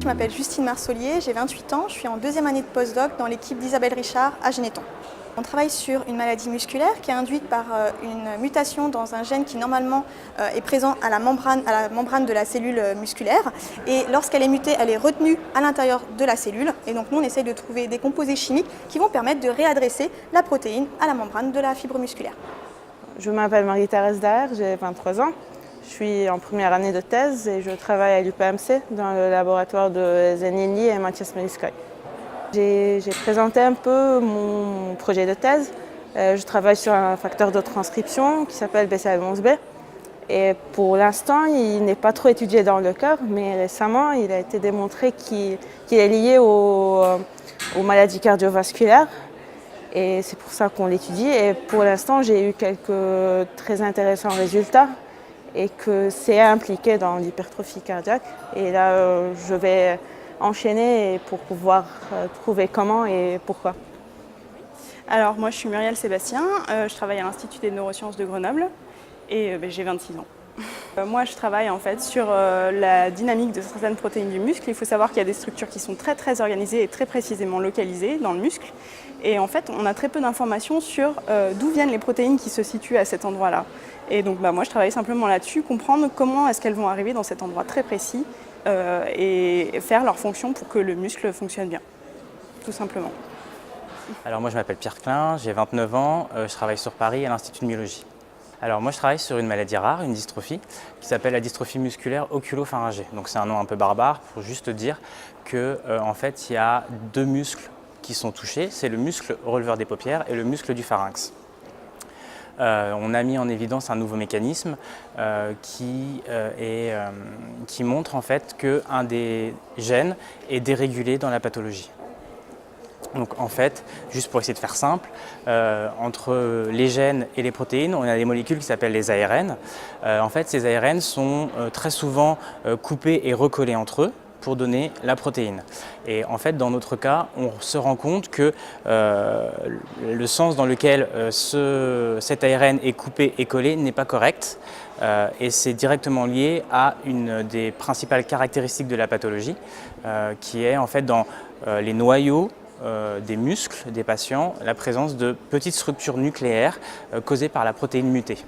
m'appelle Justine Marsolier, j'ai 28 ans, je suis en deuxième année de postdoc dans l'équipe d'Isabelle Richard à Genneton. On travaille sur une maladie musculaire qui est induite par une mutation dans un gène qui normalement est présent à la membrane de la cellule musculaire. Et lorsqu'elle est mutée, elle est retenue à l'intérieur de la cellule. Et donc nous, on essaye de trouver des composés chimiques qui vont permettre de réadresser la protéine à la membrane de la fibre musculaire. Je m'appelle Marie-Thérèse Daher, j'ai 23 ans. Je suis en première année de thèse et je travaille à l'UPMC dans le laboratoire de Zenili et Mathias Meliskoi. J'ai présenté un peu mon projet de thèse. Je travaille sur un facteur de transcription qui s'appelle BCL11B. Et pour l'instant, il n'est pas trop étudié dans le cœur, mais récemment, il a été démontré qu'il est lié aux maladies cardiovasculaires. Et c'est pour ça qu'on l'étudie. Et pour l'instant, j'ai eu quelques très intéressants résultats et que c'est impliqué dans l'hypertrophie cardiaque. Et là, je vais enchaîner pour pouvoir trouver comment et pourquoi. Alors moi je suis Muriel Sébastien, je travaille à l'Institut des neurosciences de Grenoble et j'ai 26 ans. Moi je travaille en fait sur la dynamique de certaines protéines du muscle. Il faut savoir qu'il y a des structures qui sont très organisées et très précisément localisées dans le muscle. Et en fait on a très peu d'informations sur d'où viennent les protéines qui se situent à cet endroit-là. Et donc moi je travaille simplement là-dessus, comprendre comment est-ce qu'elles vont arriver dans cet endroit très précis et faire leur fonction pour que le muscle fonctionne bien, tout simplement. Alors moi je m'appelle Pierre Klein, j'ai 29 ans, je travaille sur Paris à l'Institut de myologie. Alors moi je travaille sur une maladie rare, une dystrophie, qui s'appelle la dystrophie musculaire oculopharyngée. Donc c'est un nom un peu barbare pour juste dire que en fait il y a deux muscles qui sont touchés, c'est le muscle releveur des paupières et le muscle du pharynx. On a mis en évidence un nouveau mécanisme qui montre en fait qu'un des gènes est dérégulé dans la pathologie. Donc en fait, juste pour essayer de faire simple, entre les gènes et les protéines, on a des molécules qui s'appellent les ARN. En fait, ces ARN sont très souvent coupés et recollés entre eux pour donner la protéine. Et en fait, dans notre cas, on se rend compte que le sens dans lequel cet ARN est coupé et collé n'est pas correct. Et c'est directement lié à une des principales caractéristiques de la pathologie, qui est en fait dans les noyaux des muscles des patients, la présence de petites structures nucléaires causées par la protéine mutée.